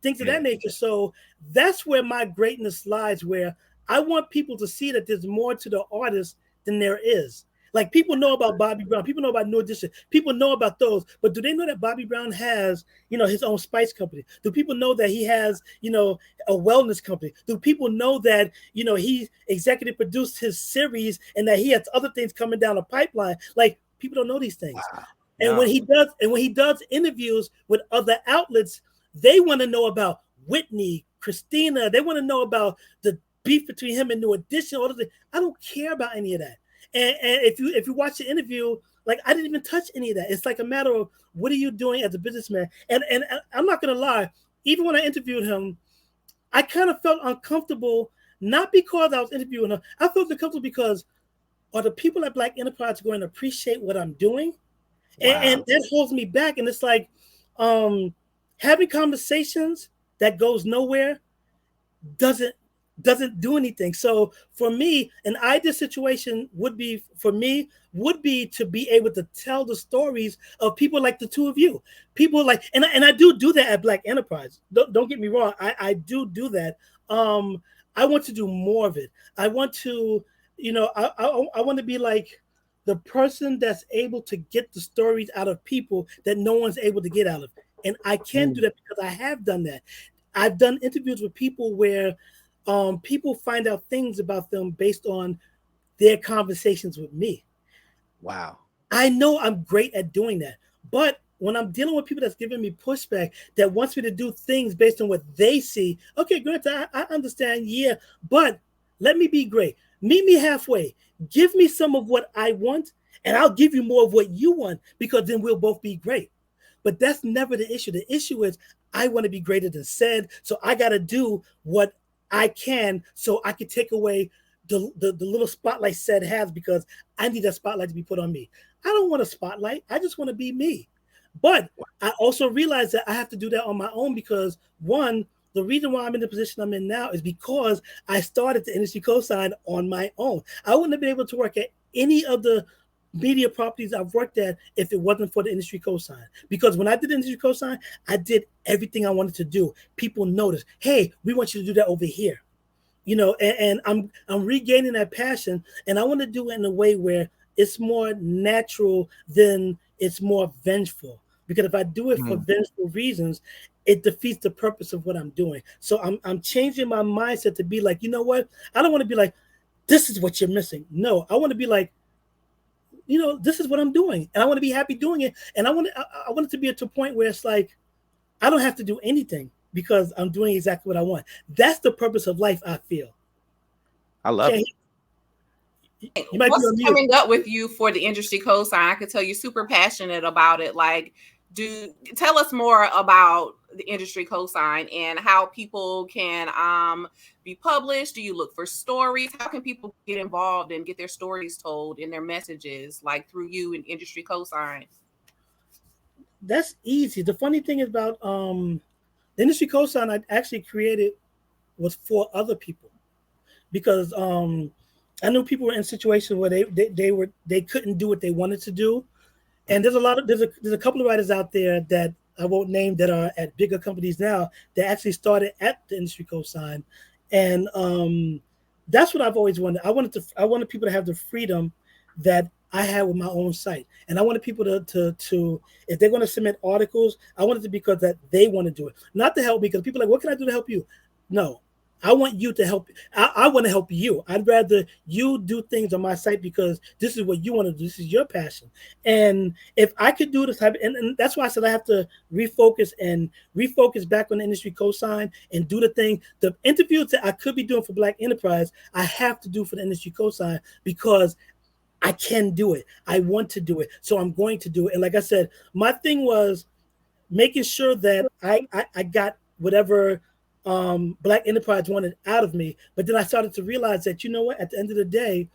C: things of that nature. So that's where my greatness lies, where I want people to see that there's more to the artist than there is. Like people know about Bobby Brown, people know about New Edition, people know about those, but do they know that Bobby Brown has, his own spice company? Do people know that he has, a wellness company? Do people know that, he executive produced his series and that he has other things coming down the pipeline? Like people don't know these things.
B: Wow.
C: And
B: No.
C: when he does interviews with other outlets, they want to know about Whitney, Christina. They want to know about the beef between him and New Edition. All of the, I don't care about any of that. And if you watch the interview, like I didn't even touch any of that. It's like a matter of what are you doing as a businessman? And I'm not gonna lie, even when I interviewed him, I kind of felt uncomfortable, not because I was interviewing him. I felt uncomfortable because are the people at Black Enterprise going to appreciate what I'm doing? And
B: Wow.
C: that holds me back. And it's like having conversations that goes nowhere doesn't do anything. So for me, an ideal situation would be to be able to tell the stories of people like the two of you. People like, and I do that at Black Enterprise. Don't get me wrong. I do that. I want to do more of it. I want to, I want to be like the person that's able to get the stories out of people that no one's able to get out of. And I can do that because I have done that. I've done interviews with people where people find out things about them based on their conversations with me.
B: Wow.
C: I know I'm great at doing that. But when I'm dealing with people that's giving me pushback, that wants me to do things based on what they see, okay, great, I understand, yeah, but let me be great. Meet me halfway. Give me some of what I want, and I'll give you more of what you want, because then we'll both be great. But that's never the issue. The issue is I want to be greater than said, so I got to do what I can so I can take away the little spotlight said has, because I need that spotlight to be put on me. I don't want a spotlight. I just want to be me. But I also realize that I have to do that on my own because, one, the reason why I'm in the position I'm in now is because I started the industry cosign on my own. I wouldn't have been able to work at any of the media properties I've worked at if it wasn't for the industry cosign. Because when I did the industry cosign, I did everything I wanted to do. People noticed, hey, we want you to do that over here. And I'm regaining that passion, and I want to do it in a way where it's more natural than it's more vengeful. Because if I do it for vengeful reasons, it defeats the purpose of what I'm doing. So I'm changing my mindset to be like, you know what? I don't want to be like, this is what you're missing. No, I want to be like, this is what I'm doing, and I want to be happy doing it. And I want it to be at a point where it's like, I don't have to do anything because I'm doing exactly what I want. That's the purpose of life, I feel.
B: I love it.
C: You might
A: What's
C: be on mute.
A: coming up with you for the industry cosign? I can tell you're super passionate about it. Like, tell us more about the industry cosign and how people can be published. Do you look for stories? How can people get involved and get their stories told in their messages, like through you and industry cosign?
C: That's easy. The funny thing about the industry cosign I actually created was for other people, because I knew people were in situations where they couldn't do what they wanted to do. And there's a couple of writers out there that I won't name that are at bigger companies now that actually started at the industry cosign. And that's what I've always wanted. I wanted people to have the freedom that I had with my own site. And I wanted people to if they're going to submit articles, I want it to be because that they want to do it. Not to help me, because people are like, what can I do to help you? No. I want you to help. I want to help you. I'd rather you do things on my site because this is what you want to do. This is your passion. And if I could do this type, and that's why I said I have to refocus back on the industry cosign and do the thing. The interviews that I could be doing for Black Enterprise, I have to do for the industry cosign because I can do it. I want to do it. So I'm going to do it. And like I said, my thing was making sure that I got whatever Black Enterprise wanted out of me. But then I started to realize that, you know what, at the end of the day,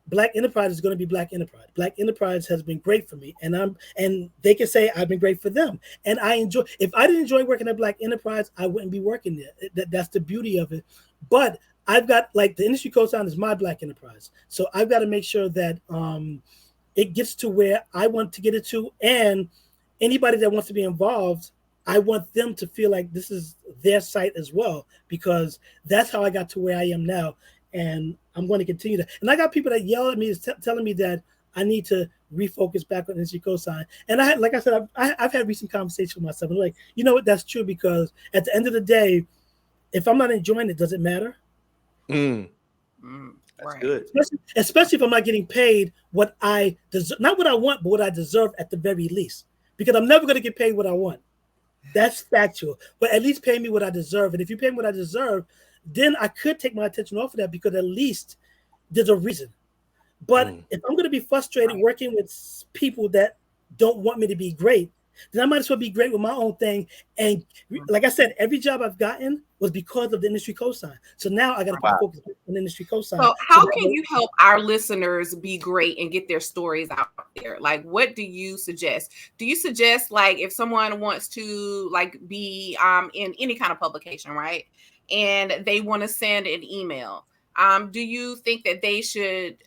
C: Black Enterprise is going to be Black Enterprise. Black Enterprise has been great for me, and they can say I've been great for them. And I enjoy. If I didn't enjoy working at Black Enterprise, I wouldn't be working there. That's the beauty of it. But I've got, like, the industry cosign is my Black Enterprise, so I've got to make sure that it gets to where I want to get it to, and anybody that wants to be involved, I want them to feel like this is their site as well, because that's how I got to where I am now. And I'm going to continue that. And I got people that yell at me, telling me that I need to refocus back on industry cosign. And like I said, I've had recent conversations with myself. I'm like, you know what? That's true, because at the end of the day, if I'm not enjoying it, does it matter?
B: That's
A: Right.
B: good.
C: Especially if I'm not getting paid what I deserve, not what I want, but what I deserve at the very least. Because I'm never going to get paid what I want. That's factual. But at least pay me what I deserve. And if you pay me what I deserve, then I could take my attention off of that because at least there's a reason. But if I'm going to be frustrated working with people that don't want me to be great, then I might as well be great with my own thing. And like I said, every job I've gotten was because of the industry cosign. So now I got to keep focused on the industry cosign.
A: So how can you help our listeners be great and get their stories out there? Like, what do you suggest? Do you suggest, like, if someone wants to, like, be in any kind of publication, right? And they want to send an email. Do you think that they should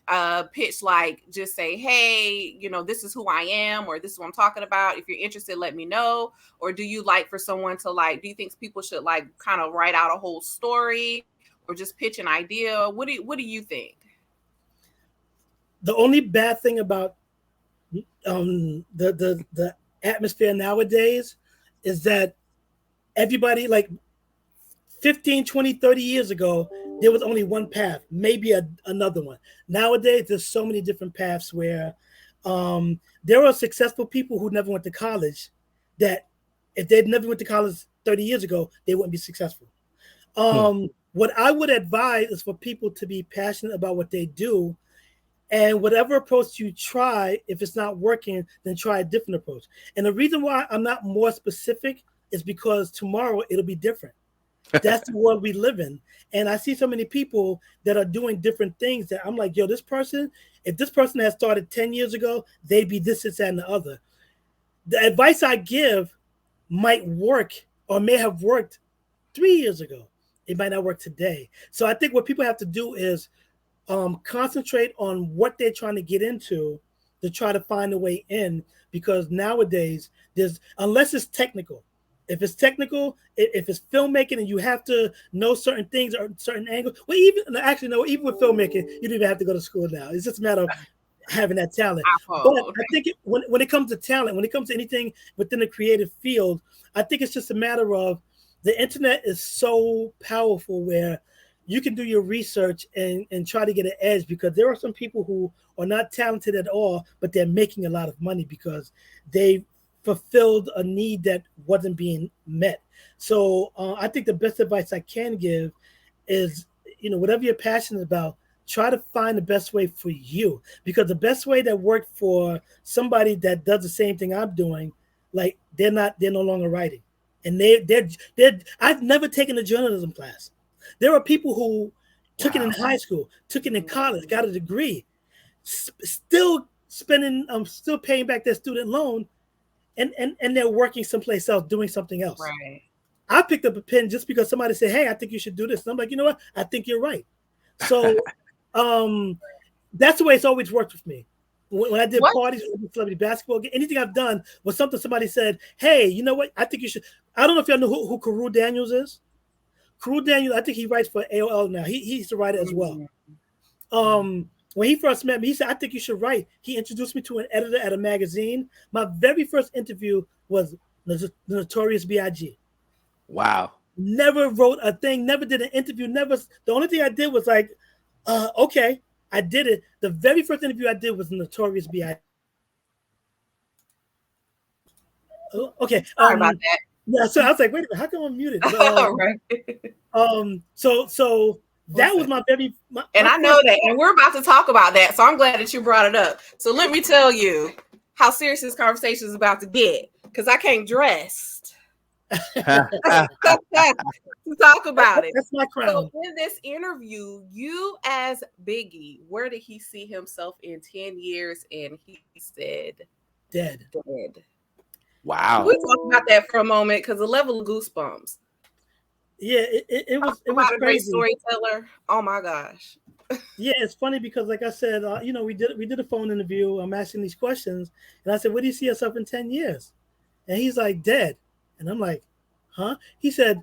A: pitch, like, just say, hey, you know, this is who I am, or this is what I'm talking about. If you're interested, let me know. Or do you like for someone to, like, do you think people should, like, kind of write out a whole story or just pitch an idea? What do you think?
C: The only bad thing about the atmosphere nowadays is that everybody, like 15, 20, 30 years ago, there was only one path, maybe another one. Nowadays, there's so many different paths where there are successful people who never went to college that if they'd never went to college 30 years ago, they wouldn't be successful. What I would advise is for people to be passionate about what they do, and whatever approach you try, if it's not working, then try a different approach. And the reason why I'm not more specific is because tomorrow it'll be different. That's the world we live in. And I see so many people that are doing different things that I'm like, yo, this person, if this person had started 10 years ago, they'd be this, and the other. The advice I give might work or may have worked 3 years ago. It might not work today. So I think what people have to do is concentrate on what they're trying to get into to try to find a way in, because nowadays unless it's technical. If it's technical, if it's filmmaking and you have to know certain things or certain angles, well, even with filmmaking, you don't even have to go to school now. It's just a matter of having that talent. But I think when it comes to talent, when it comes to anything within the creative field, I think it's just a matter of the internet is so powerful where you can do your research and try to get an edge, because there are some people who are not talented at all, but they're making a lot of money because they fulfilled a need that wasn't being met. So I think the best advice I can give is, whatever you're passionate about, try to find the best way for you, because the best way that worked for somebody that does the same thing I'm doing, like they're no longer writing. And I've never taken a journalism class. There are people who took it in high school, took it in college, got a degree, still paying back their student loan, and they're working someplace else, doing something else.
A: Right.
C: I picked up a pen just because somebody said, hey, I think you should do this. And I'm like, you know what? I think you're right. So that's the way it's always worked with me. When I did parties, celebrity basketball, anything I've done was something somebody said, hey, you know what? I think you should. I don't know if y'all know who Carew Daniels is. Carew Daniels, I think he writes for AOL now. He used to write it as well. When he first met me, he said, I think you should write. He introduced me to an editor at a magazine. My very first interview was the Notorious B.I.G.
B: Wow.
C: Never wrote a thing, never did an interview, the only thing I did was like, okay, I did it. The very first interview I did was Notorious B.I.G. Okay.
A: Sorry about that.
C: Yeah, so I was like, wait a minute, how come I'm muted?
A: Right.
C: So that was my
A: and I know that, and we're about to talk about that, so I'm glad that you brought it up. So let me tell you how serious this conversation is about to get, because I came dressed to talk about it.
C: That's my crown.
A: So in this interview, you as Biggie, where did he see himself in 10 years? And he said,
C: dead.
B: Wow.
A: Can we talk about that for a moment? Because the level of goosebumps.
C: Yeah, it was
A: a great storyteller. Oh my gosh.
C: Yeah, it's funny because, like I said, we did a phone interview. I'm asking these questions, and I said, "Where do you see yourself in 10 years?" And he's like, "Dead." And I'm like, "Huh?" He said,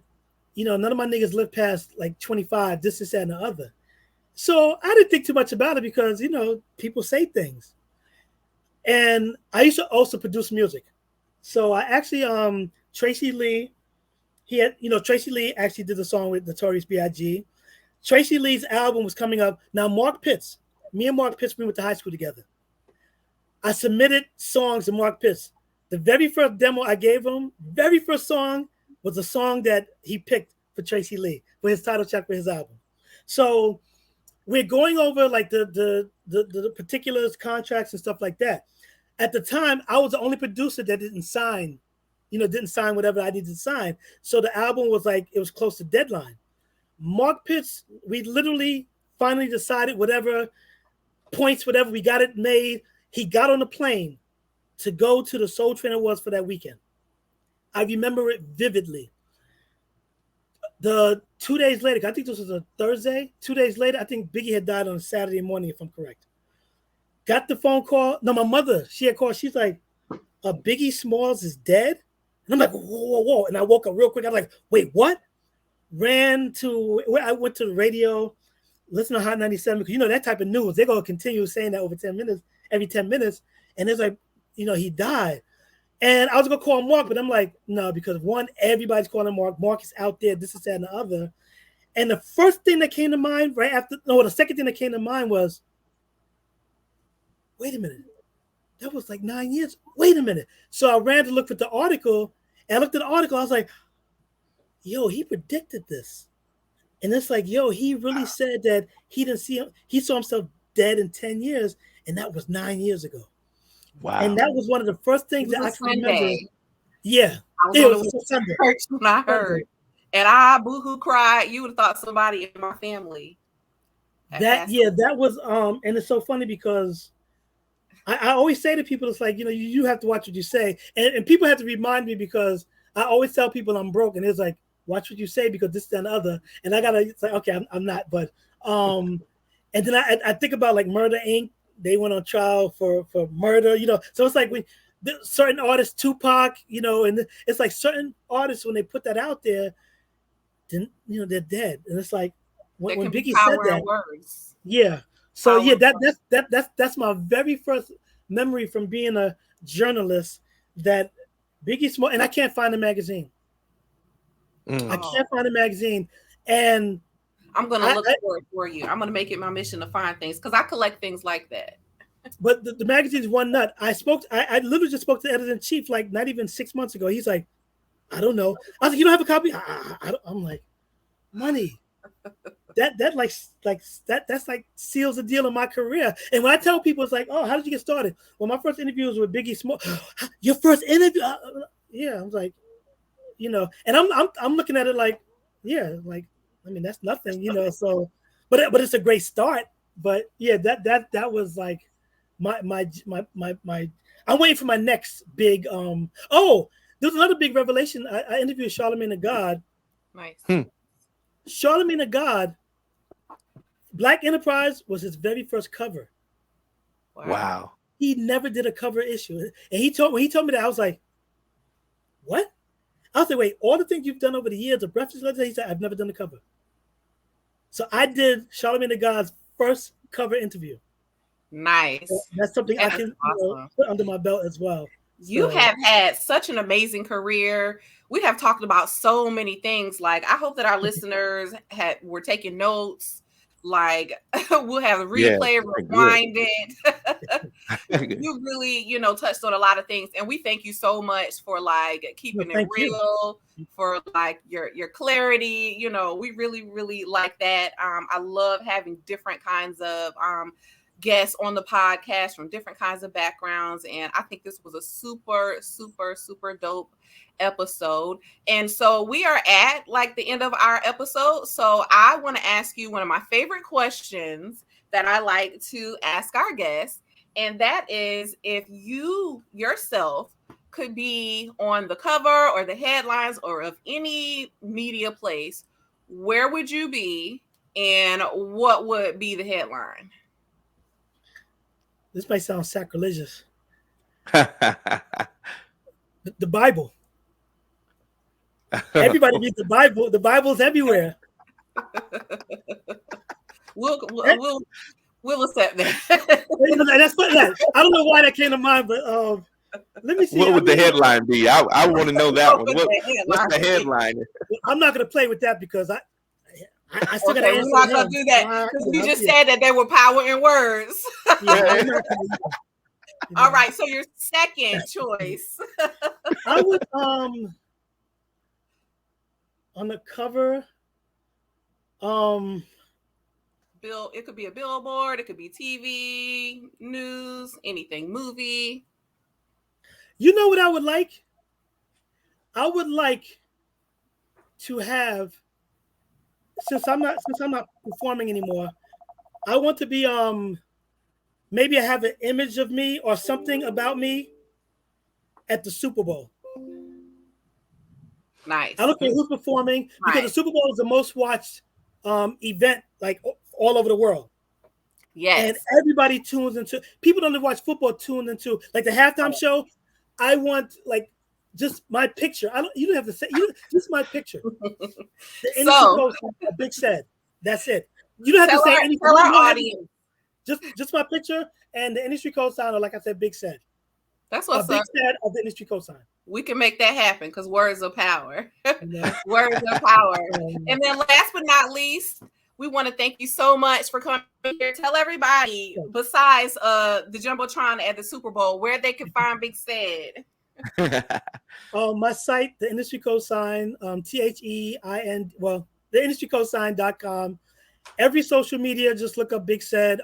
C: "None of my niggas live past like 25. This, that, and the other." So I didn't think too much about it because people say things. And I used to also produce music, so I actually Tracy Lee. Tracy Lee actually did a song with Notorious B.I.G. Tracy Lee's album was coming up. Now, me and Mark Pitts, we went to high school together. I submitted songs to Mark Pitts. The very first demo I gave him, very first song was a song that he picked for Tracy Lee for his title track for his album. So we're going over like the particulars, contracts, and stuff like that. At the time, I was the only producer that didn't sign whatever I needed to sign. So the album was like, it was close to deadline. Mark Pitts, we literally finally decided whatever we got it made. He got on a plane to go to the Soul Train Awards for that weekend. I remember it vividly. The 2 days later, I think this was a Thursday. 2 days later, I think Biggie had died on a Saturday morning, if I'm correct. Got the phone call. No, my mother, she had called. She's like, Biggie Smalls is dead? And I'm like, whoa. And I woke up real quick. I'm like, wait, what? I went to the radio, listen to Hot 97, because that type of news, they're going to continue saying that over 10 minutes, every 10 minutes. And it's like, he died. And I was going to call Mark, but I'm like, no, because one, everybody's calling Mark. Mark is out there, this, that, and the other. And the first thing that came to mind the second thing that came to mind was, wait a minute. That was like 9 years. Wait a minute. So I ran to look at the article, and I looked at the article. I was like, yo, he predicted this. And it's like, yo, he really said that he saw himself dead in 10 years, and that was 9 years ago.
B: Wow.
C: And that was one of the first things that I can remember. Yeah.
A: It was Sunday. When I heard. And I boohoo cried. You would have thought somebody in my family.
C: That was and it's so funny because I always say to people, it's like, you have to watch what you say. And people have to remind me, because I always tell people I'm broke, and it's like, watch what you say, because this, that, and the other. And I gotta say, okay, I'm not, but and then I think about like Murder Inc. They went on trial for murder, So it's like when certain artists, Tupac, and it's like certain artists, when they put that out there, then they're dead. And it's like when Biggie said that, words. Yeah. So that's my very first memory from being a journalist, that Biggie Small, and I can't find the magazine. I can't find the magazine, and
A: I'm gonna look for it for you. I'm gonna make it my mission to find things, because I collect things like that.
C: But the magazine's one nut. I literally just spoke to the editor in chief like not even 6 months ago. He's like, I don't know. I was like, you don't have a copy? I'm like, money. That's like seals the deal in my career. And when I tell people, it's like, oh, how did you get started? Well, my first interview was with Biggie Small. Your first interview? Yeah, I was like, and I'm looking at it like, yeah, like, I mean, that's nothing, So, but it's a great start. But yeah, that was like my. I'm waiting for my next big. There's another big revelation. I interviewed Charlemagne the God.
A: Nice.
C: Charlemagne the God. Black Enterprise was his very first cover.
B: Wow.
C: He never did a cover issue, and when he told me that, I was like, what? I was like, wait, all the things you've done over the years of Breakfast Letters, he said, I've never done a cover. So I did Charlemagne the God's first cover interview.
A: Nice.
C: So that's something I can put under my belt as well.
A: You have had such an amazing career. We have talked about so many things. Like, I hope that our listeners were taking notes. Like, we'll have a replay, rewind it. You really, touched on a lot of things, and we thank you so much for like keeping it real, for like your clarity. We really, really like that. I love having different kinds of guests on the podcast from different kinds of backgrounds, and I think this was a super, super, super dope episode. And so we are at like the end of our episode. So I want to ask you one of my favorite questions that I like to ask our guests, and that is, if you yourself could be on the cover or the headlines or of any media place, where would you be, and what would be the headline?
C: This might sound sacrilegious. The Bible. Everybody reads the Bible. The Bible's everywhere.
A: We'll accept that.
C: That's what, I don't know why that came to mind, but let me see.
B: What would the headline be? I want to know that one. What's the headline?
C: I'm not going to play with that, because I still got to answer.
A: We're not gonna do that because you just said that there were power in words.
C: Yeah,
A: All right, so your second choice.
C: I would on the cover.
A: It could be a billboard, it could be TV, news, anything, movie.
C: You know what I would like? I would like to have, since I'm not performing anymore, I want to be maybe I have an image of me or something about me at the Super Bowl.
A: Nice.
C: I don't care who's performing because the Super Bowl is the most watched event like all over the world.
A: Yes.
C: And everybody tunes into. People don't watch football. Tune into like the halftime show. I want like just my picture. You don't have to say. Just my picture. The industry coach, a big said. That's it. You don't have to say anything.
A: Tell our audience.
C: Just my picture and the industry cosign, or like I said, big said.
A: That's what's
C: a big said of the industry cosign.
A: We can make that happen because words are power. Words are power. And then last but not least, we want to thank you so much for coming here. Tell everybody, besides the Jumbotron at the Super Bowl, where they can find Big Said.
C: My site, the industry cosign, THEIN, well, the industrycosign.com. Every social media, just look up Big Said.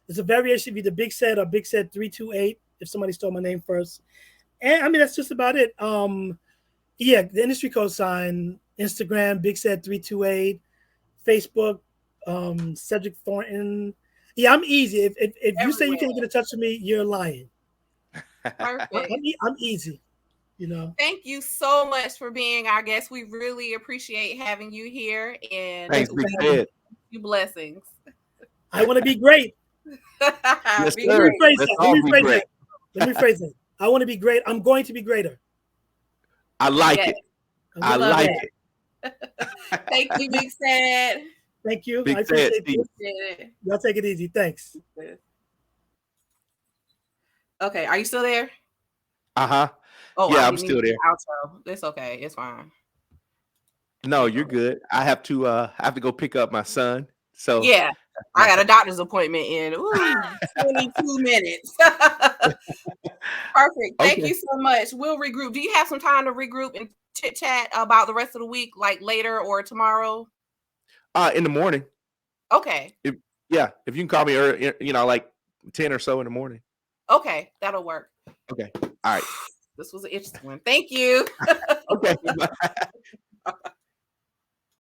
C: It's a variation of either Big Said or Big Said 328, if somebody stole my name first. And I mean, that's just about it. Yeah, the industry cosign, Instagram, Big Said 328, Facebook, Cedric Thornton. Yeah, I'm easy. If you say you can't get in touch with me, you're lying.
A: Perfect.
C: I'm easy. You know.
A: Thank you so much for being our guest. We really appreciate having you here. And
B: thanks, Big Said.
A: You blessings.
C: I want to be great.
B: Yes,
C: Let me rephrase it. I want to be great. I'm going to be greater.
B: I like it. I like it.
A: Thank you, Big Said.
C: Thank you.
B: Big
C: I appreciate it. Y'all take it easy. Thanks.
A: Okay, are you still there?
B: Uh-huh.
A: Oh,
B: yeah, I'm still there.
A: Outro. It's okay. It's fine.
C: No,
B: you're good. I have to go pick up my son. So
A: yeah, I got a doctor's appointment in 22 minutes. Perfect. Thank you so much. We'll regroup. Do you have some time to regroup and chit chat about the rest of the week, like later or tomorrow?
B: In the morning.
A: Okay.
B: If you can call me early, like 10 or so in the morning.
A: Okay, that'll work.
B: Okay. All right.
A: This was an interesting one. Thank you.
B: Okay.